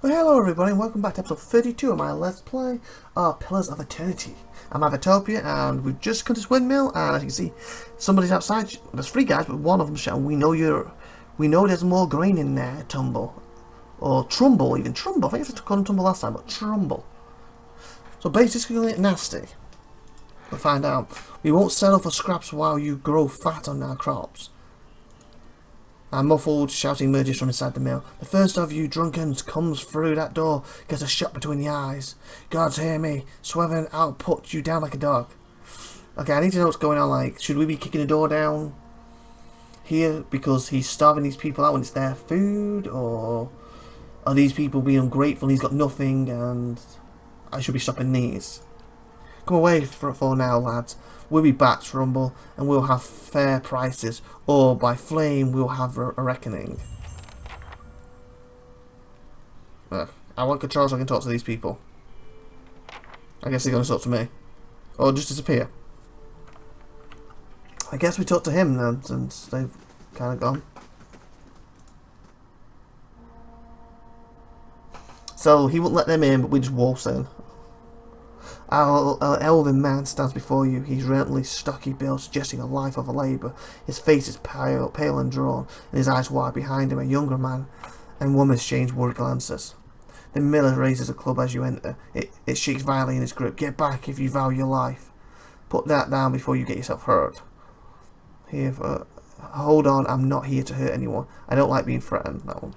Well, hello everybody and welcome back to episode 32 of my Let's Play Pillars of Eternity. I'm IVATOPIA and we've just come to this windmill and as you can see, somebody's outside. There's three guys but one of them shouting, we know there's more grain in there, Tumble. Or Trumble even, Trumble, I think it's called Tumble last time, but Trumble. So basically it's going to get nasty. We'll find out. We won't settle for scraps while you grow fat on our crops. A muffled shouting emerges from inside the mill. The first of you drunkens comes through that door, gets a shot between the eyes. Gods hear me. Swevin, I'll put you down like a dog. Okay, I need to know what's going on. Like, should we be kicking the door down here because he's starving these people out when it's their food? Or are these people being ungrateful and he's got nothing and I should be stopping these? Come away for now, lads. We'll be back, Trumble, and we'll have fair prices, or by flame we'll have a reckoning. I want control so I can talk to these people. I guess they're going to talk to me. Or just disappear. I guess we talk to him then, since they've kind of gone. So he won't let them in, but we just waltz in. Our elven man stands before you. He's relatively stocky built, suggesting a life of a labour. His face is pale and drawn, and his eyes wide. Behind him, a younger man and woman exchange worried glances. The miller raises a club as you enter. It shakes violently in his grip. Get back if you value your life. Put that down before you get yourself hurt. Here, hold on. I'm not here to hurt anyone. I don't like being threatened. That one.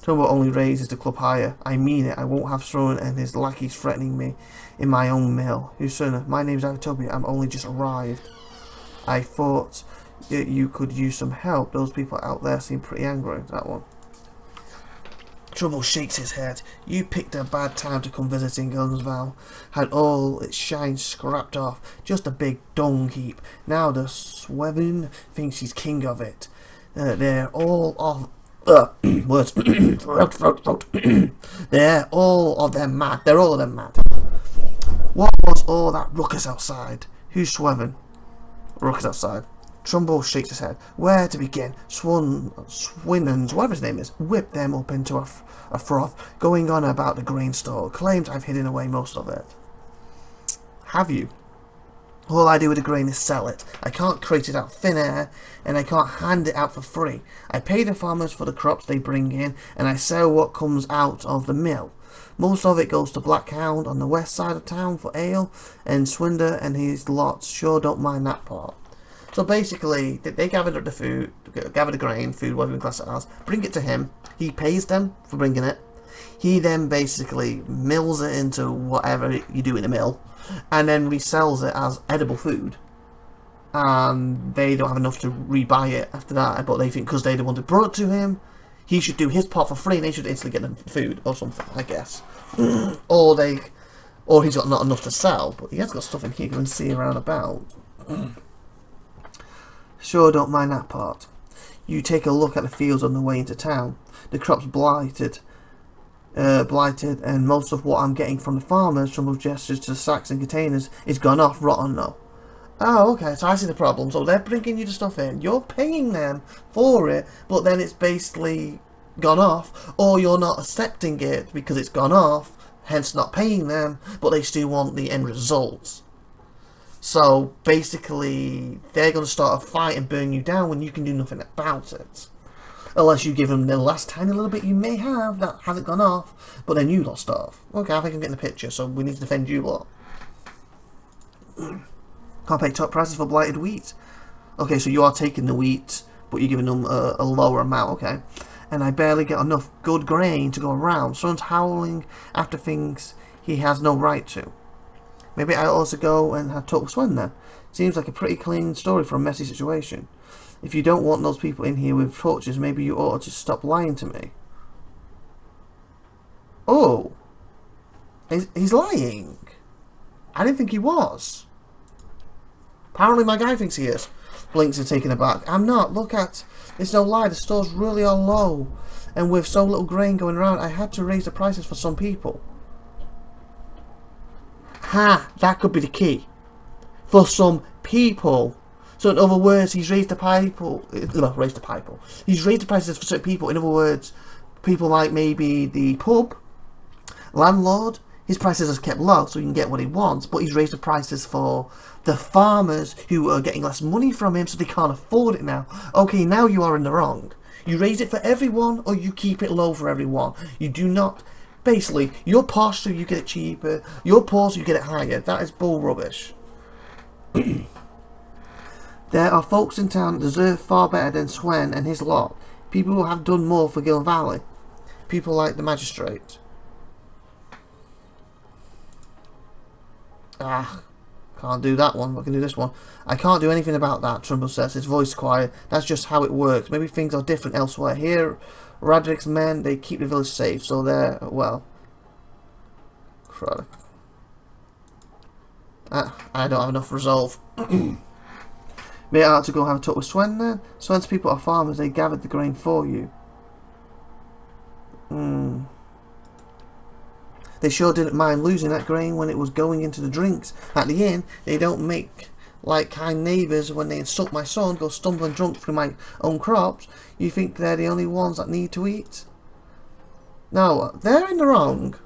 Tumble only raises the club higher. I mean it. I won't have Throne and his lackeys threatening me in my own mill. Usuna, my name's IVATOPIA. I'm only just arrived. I thought that you could use some help. Those people out there seem pretty angry. That one. Trouble shakes his head. You picked a bad time to come visiting Gunsval. Had all its shine scrapped off. Just a big dung heap. Now the Swevin thinks he's king of it. They're all off. Words. They're all of them mad. They're all of them mad. What was all that ruckus outside? Who's Swevin? Ruckus outside. Trumbull shakes his head. Where to begin? Swinans, whatever his name is, whipped them up into a froth, going on about the grain store. Claims I've hidden away most of it. Have you? All I do with the grain is sell it. I can't crate it out thin air, and I can't hand it out for free. I pay the farmers for the crops they bring in, and I sell what comes out of the mill. Most of it goes to Blackhound on the west side of town for ale, and Swinder and his lots sure don't mind that part. So basically, they gather the food, gather the grain, food, whatever you class it as, bring it to him. He pays them for bringing it. He then basically mills it into whatever you do in the mill, and then resells it as edible food. And they don't have enough to rebuy it after that, but they think because they're the one who brought it to him, he should do his part for free, and they should instantly get the food or something, I guess. or he's got not enough to sell, but he has got stuff in here you can see around about. Sure, don't mind that part. You take a look at the fields on the way into town. The crop's blighted, and most of what I'm getting from the farmers, from those gestures to the sacks and containers, is gone off rotten though. Oh, okay, so I see the problem. So they're bringing you the stuff in, you're paying them for it, but then it's basically gone off, or you're not accepting it because it's gone off, hence not paying them, but they still want the end results. So basically, they're going to start a fight and burn you down when you can do nothing about it. Unless you give them the last tiny little bit you may have that hasn't gone off, but then you lot starve. Okay, I think I'm getting the picture, so we need to defend you lot. Can't pay top prices for blighted wheat. Okay, so you are taking the wheat, but you're giving them a lower amount, okay. And I barely get enough good grain to go around. Someone's howling after things he has no right to. Maybe I'll also go and have talk with Swen then. Seems like a pretty clean story for a messy situation. If you don't want those people in here with torches, maybe you ought to stop lying to me. Oh. He's lying. I didn't think he was. Apparently my guy thinks he is. Blinks and taken aback. I'm not. Look at. It's no lie. The stores really are low. And with so little grain going around, I had to raise the prices for some people. Ha! That could be the key. For some people. So in other words, he's raised the prices for certain people. In other words, People like maybe the pub landlord, his prices are kept low so he can get what he wants, but he's raised the prices for the farmers who are getting less money from him so they can't afford it now. Okay, now you are in the wrong. You raise it for everyone or you keep it low for everyone. You do not... Basically, you're posh so you get it cheaper, you're poor so you get it higher. That is bull rubbish. There are folks in town that deserve far better than Swen and his lot. People who have done more for Gillen Valley. People like the magistrate. Ah, can't do that one, but I can do this one. I can't do anything about that, Trumbull says, his voice quiet. That's just how it works. Maybe things are different elsewhere. Here, Radric's men, they keep the village safe, so they're, well... I don't have enough resolve. May I ought to go have a talk with Swen then? Swen's people are farmers, they gathered the grain for you. They sure didn't mind losing that grain when it was going into the drinks. At the inn, they don't make like kind neighbours when they insult my son, go stumbling drunk through my own crops. You think they're the only ones that need to eat? No, they're in the wrong.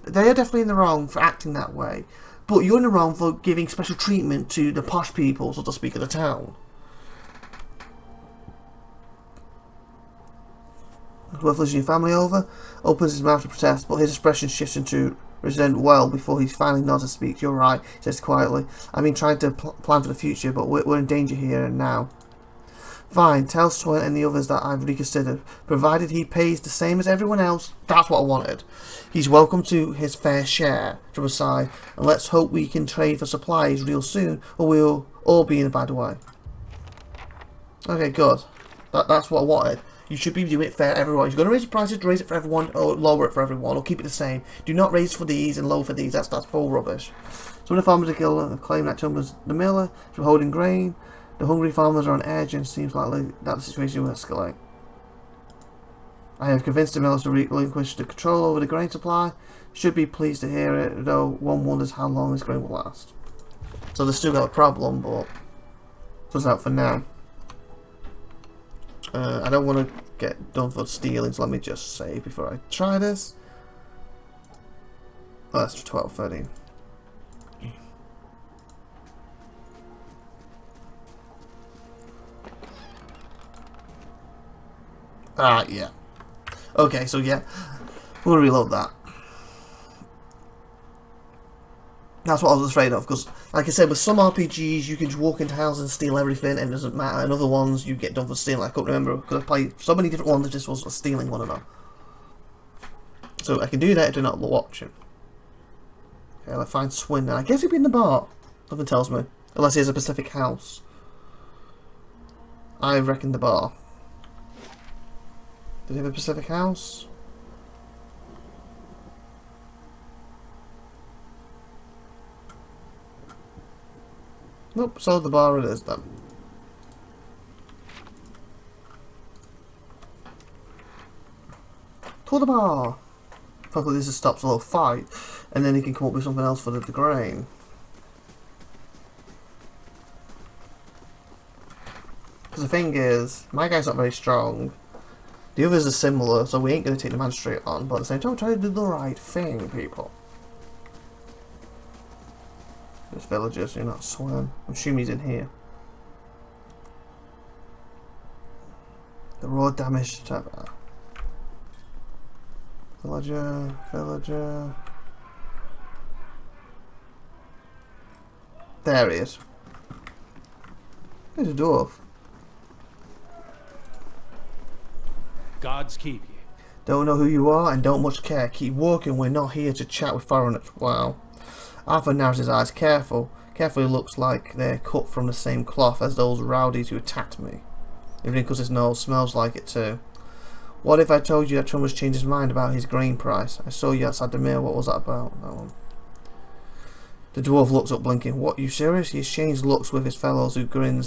They are definitely in the wrong for acting that way. But you're in the wrong for giving special treatment to the posh people, so to speak, of the town. Worth losing your family over? Opens his mouth to protest, but his expression shifts into resent well before he finally nods and speaks. You're right, he says quietly. I've been trying to plan for the future, but we're in danger here and now. Fine, tell Swen and the others that I've reconsidered, provided he pays the same as everyone else. That's what I wanted. He's welcome to his fair share, from a side, and let's hope we can trade for supplies real soon, or we'll all be in a bad way. Okay, good. That's what I wanted. You should be doing it fair for everyone. If you're going to raise the prices, raise it for everyone, or lower it for everyone, or keep it the same. Do not raise for these and low for these. That's bull rubbish. Some of the farmers are killed and claim that Tom was the miller for holding grain. The hungry farmers are on edge and seems likely that the situation will escalate. I have convinced the millers to relinquish the control over the grain supply. Should be pleased to hear it, though one wonders how long this grain will last. So they've still got a problem, but it's out for now. I don't want to get done for stealing, so let me just save before I try this. Oh, that's 12:13. Yeah. Okay, so yeah, we'll reload that. That's what I was afraid of, because, like I said, with some RPGs, you can just walk into houses and steal everything, and it doesn't matter. And other ones, you get done for stealing. I couldn't remember, because I played so many different ones, that just was stealing one of them. So I can do that if they're not watching. Okay, let's find Swin then. I guess he'd be in the bar. Nothing tells me. Unless he has a Pacific house. I reckon the bar. Does he have a Pacific house? Nope, so the bar it is then. To the bar! Hopefully this stops a little fight, and then he can come up with something else for the grain. Because the thing is, my guy's not very strong. The others are similar, so we ain't going to take the magistrate on, but at the same time, try to do the right thing, people. There's villagers, you're not Swen. I'm assuming he's in here. The raw damage to villager. There he is. There's a dwarf. Gods keep you. Don't know who you are and don't much care. Keep walking, we're not here to chat with foreigners. Wow. Arthur narrows his eyes. Carefully looks like they're cut from the same cloth as those rowdies who attacked me. He wrinkles his nose. Smells like it too. What if I told you that Trumbull's changed his mind about his grain price? I saw you outside the mill. What was that about? That one. The dwarf looks up blinking. What, you serious? He exchanged looks with his fellows who grin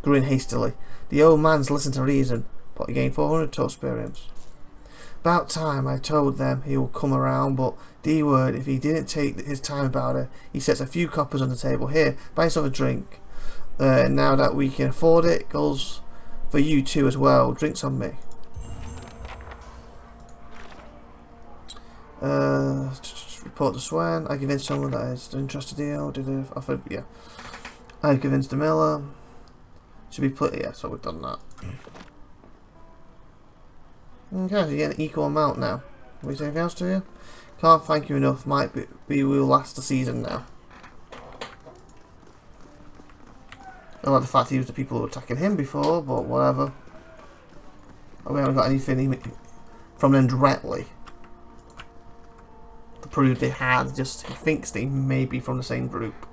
hastily. The old man's listened to reason. But he gained 400 to experience. About time. I told them he will come around, but D-word, if he didn't take his time about it, he sets a few coppers on the table. Here, buy yourself a drink. Now that we can afford it, goes for you too as well. Drinks on me. Report to Swan. I convinced someone that is interested here. Did I offer? Yeah. I convinced the miller. Should be put. Yeah, so we've done that. Okay, so you get an equal amount now. Can we say anything else to you? Can't thank you enough. Might be we will last the season now. I like the fact he was the people who were attacking him before, but whatever. We haven't got anything from them directly to prove they had. Just he thinks they may be from the same group.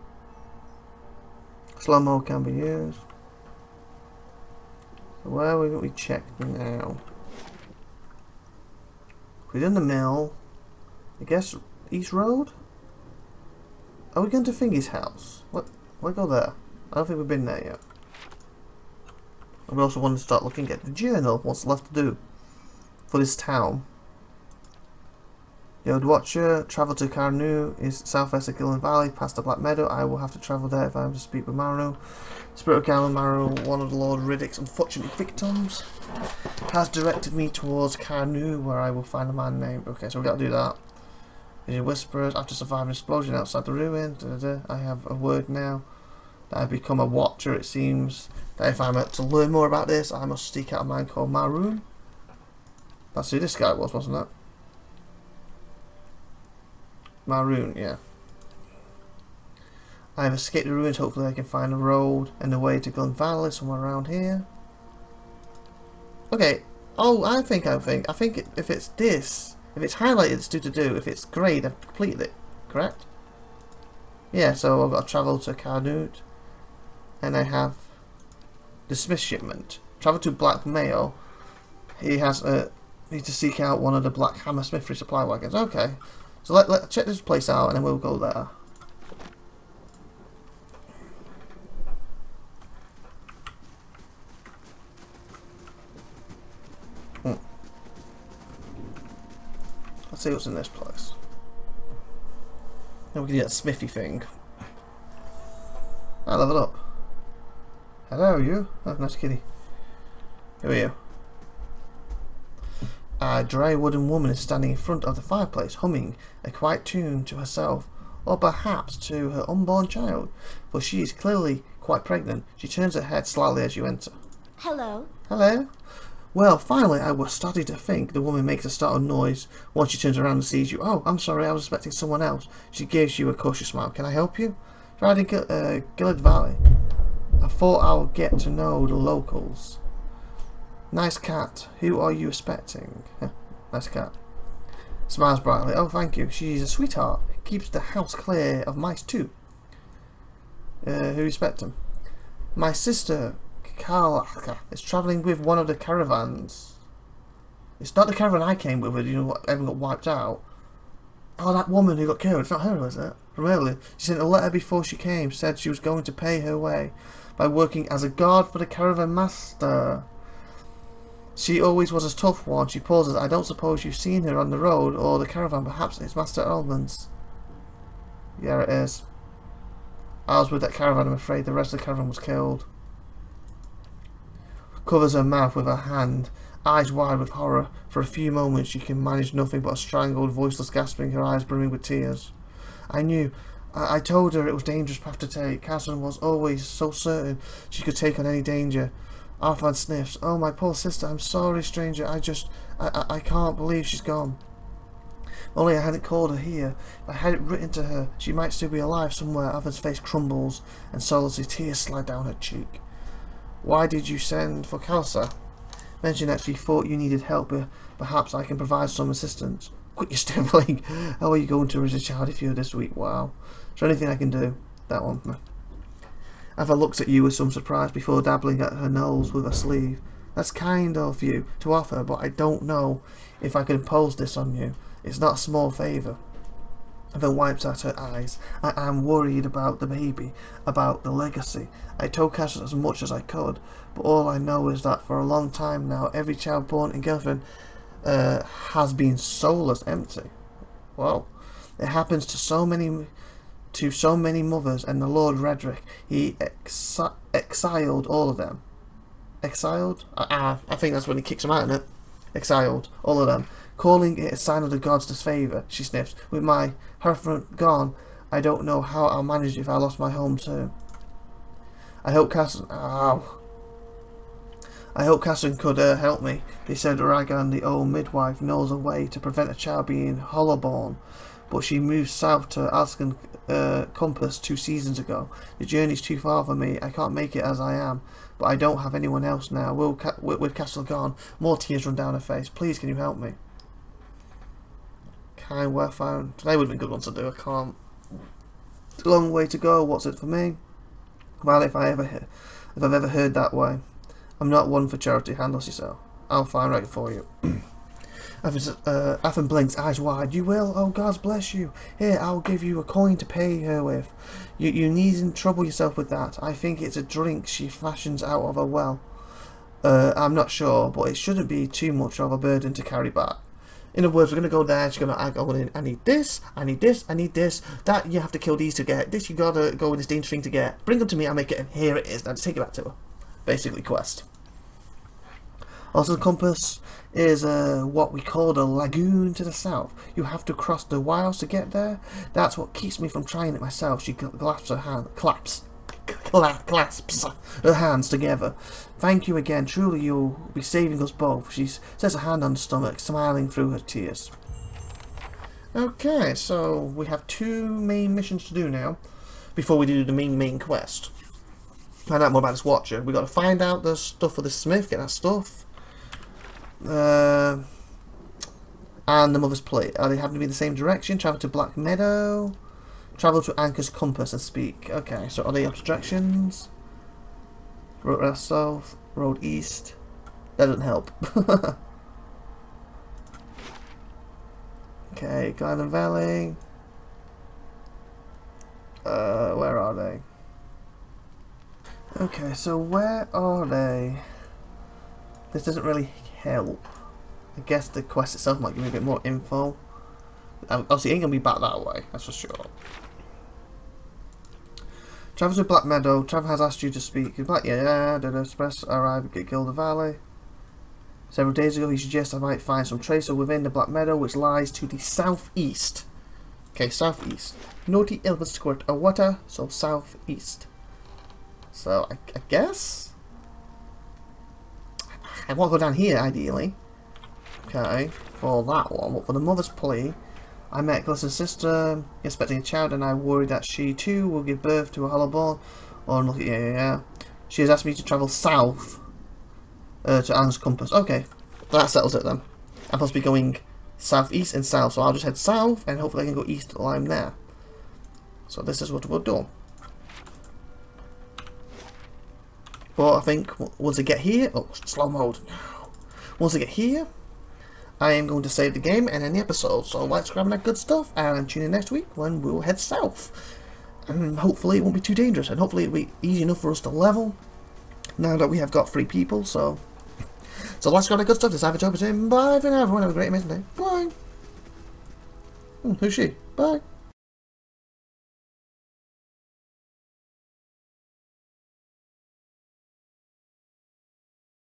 Slow-mo can be used. So where are we checked now? We're in the mill. I guess East Road? Are we going to Fingy's house? What? Why go there? I don't think we've been there yet. And we also want to start looking at the journal. What's left to do for this town? Yod Watcher, travel to Carnu is southwest of Gillen Valley, past the Black Meadow. I will have to travel there if I am to speak with Maru. Spirit of Galen Maru, one of the Lord Riddick's unfortunate victims, has directed me towards Carnu, where I will find a man named. Okay, so we got to do that. Vision whispers after surviving an explosion outside the ruin. I have a word now that I've become a Watcher. It seems that if I'm to learn more about this, I must seek out a man called Maroon. That's who this guy was, wasn't it? Maroon, yeah. I have escaped the ruins. Hopefully I can find a road and a way to Glen Valley somewhere around here. Okay. Oh, I think if it's this, if it's highlighted, it's due to do. If it's grayed, I've completed it. Correct? Yeah, so I've got to travel to Carnute. And I have dismiss shipment. Travel to Black Mail. He has need to seek out one of the Black Hammer Smithery supply wagons. Okay. So let's check this place out and then we'll go there. Let's see what's in this place. Then we can get a smithy thing. I level up. Hello, you. Oh, nice kitty. Who are you? A dry wooden woman is standing in front of the fireplace, humming a quiet tune to herself, or perhaps to her unborn child, for she is clearly quite pregnant. She turns her head slightly as you enter. Hello. Hello? Well, finally, I was starting to think. The woman makes a startled noise once she turns around and sees you. Oh, I'm sorry, I was expecting someone else. She gives you a cautious smile. Can I help you? Riding Gillard Valley. I thought I would get to know the locals. Nice cat. Who are you expecting? Nice cat. Smiles brightly. Oh, thank you. She's a sweetheart. Keeps the house clear of mice too. Who expecting? My sister, Karlaka, is travelling with one of the caravans. It's not the caravan I came with, you know, everyone got wiped out. Oh, that woman who got killed. It's not her, is it? From earlier. She sent a letter before she came. Said she was going to pay her way by working as a guard for the caravan master. She always was a tough one. She pauses. I don't suppose you've seen her on the road or the caravan. Perhaps it's Master Elman's. Yeah, it is. I was with that caravan. I'm afraid the rest of the caravan was killed. Covers her mouth with her hand, eyes wide with horror. For a few moments she can manage nothing but a strangled, voiceless gasping, her eyes brimming with tears. I knew. I told her it was a dangerous path to take. Catherine was always so certain she could take on any danger. Arthur sniffs. Oh, my poor sister. I'm sorry, stranger. I can't believe she's gone. Only I hadn't called her here. If I had it written to her, she might still be alive somewhere. Arthur's face crumbles, and solitary tears slide down her cheek. Why did you send for Kalsa? Mentioned that she thought you needed help. Perhaps I can provide some assistance. Quit your stiffling. How are you going to raise a child if you're this weak? Wow. Is there anything I can do? That one. Ava looks at you with some surprise before dabbling at her nose with her sleeve. That's kind of you to offer, but I don't know if I can impose this on you. It's not a small favour. Ava wipes at her eyes. I am worried about the baby, about the legacy. I told Cassius as much as I could, but all I know is that for a long time now, every child born in Gelfin has been soulless, empty. Well, it happens to so many mothers, and the Lord Redrick, he exiled all of them. Exiled? I think that's when he kicks them out, isn't it? exiled, all of them. Calling it a sign of the gods' disfavour, she sniffs. With my Hereford gone, I don't know how I'll manage if I lost my home too. I hope Catherine could help me. They said Ragan, the old midwife, knows a way to prevent a child being hollowborn, but she moved south to Asken Compass 2 seasons ago. The journey's too far for me. I can't make it as I am, but I don't have anyone else now. With Castle gone, more tears run down her face. Please, can you help me? Kind work found. Today would have been a good one to do. I can't. It's a long way to go. What's it for me? Well, if I've ever heard that way. I'm not one for charity. Handle yourself. I'll find right for you. Athen blinks, eyes wide. You will? Oh, God bless you. Here, I'll give you a coin to pay her with. You needn't trouble yourself with that. I think it's a drink she fashions out of a well. I'm not sure, but it shouldn't be too much of a burden to carry back. In other words, we're going to go there, she's going to, I need this, I need this, I need this, that you have to kill these to get, this you got to go with this danger thing to get, bring them to me, I'll make it, and here it is, now just take it back to her. Basically, quest. Also, the compass is what we call the lagoon to the south. You have to cross the wilds to get there. That's what keeps me from trying it myself. She clasps her hands together. Thank you again. Truly, you'll be saving us both. She sets her hand on the stomach, smiling through her tears. Okay, so we have 2 main missions to do now before we do the main quest. Find out more about this Watcher. We got to find out the stuff for the Smith, get that stuff. And the Mother's Plate. Are they happen to be in the same direction? Travel to Black Meadow. Travel to Anchor's Compass and speak. Okay, so are they opposite directions? Road south, road east. That doesn't help. Okay, Garden Valley. Where are they? Okay, so where are they? This doesn't really help. I guess the quest itself might give me a bit more info. Obviously, it ain't gonna be back that way, that's for sure. Travel to Black Meadow. Travel has asked you to speak. Did Express arrive at Gilder Valley? Several days ago, he suggests I might find some tracer within the Black Meadow, which lies to the southeast. Okay, southeast. Naughty Ilvin squirt a water, so southeast. So, I guess? I want to go down here, ideally. Okay, for that one. But for the Mother's Plea, I met Glissa's sister, expecting a child, and I worry that she too will give birth to a hollowborn. Oh, look, yeah. She has asked me to travel south to Anne's Compass. Okay, that settles it then. I'm supposed to be going southeast and south, so I'll just head south, and hopefully I can go east while I'm there. So this is what we'll do. But I think once I get here, oh, slow mode. Once I get here, I am going to save the game and end the episode. So let's grab that good stuff and tune in next week when we'll head south. And hopefully it won't be too dangerous, and hopefully it'll be easy enough for us to level now that we have got 3 people. So let's grab that good stuff. This is IVATOPIA. Bye for now, everyone. Have a great amazing day. Bye. Who's she? Bye.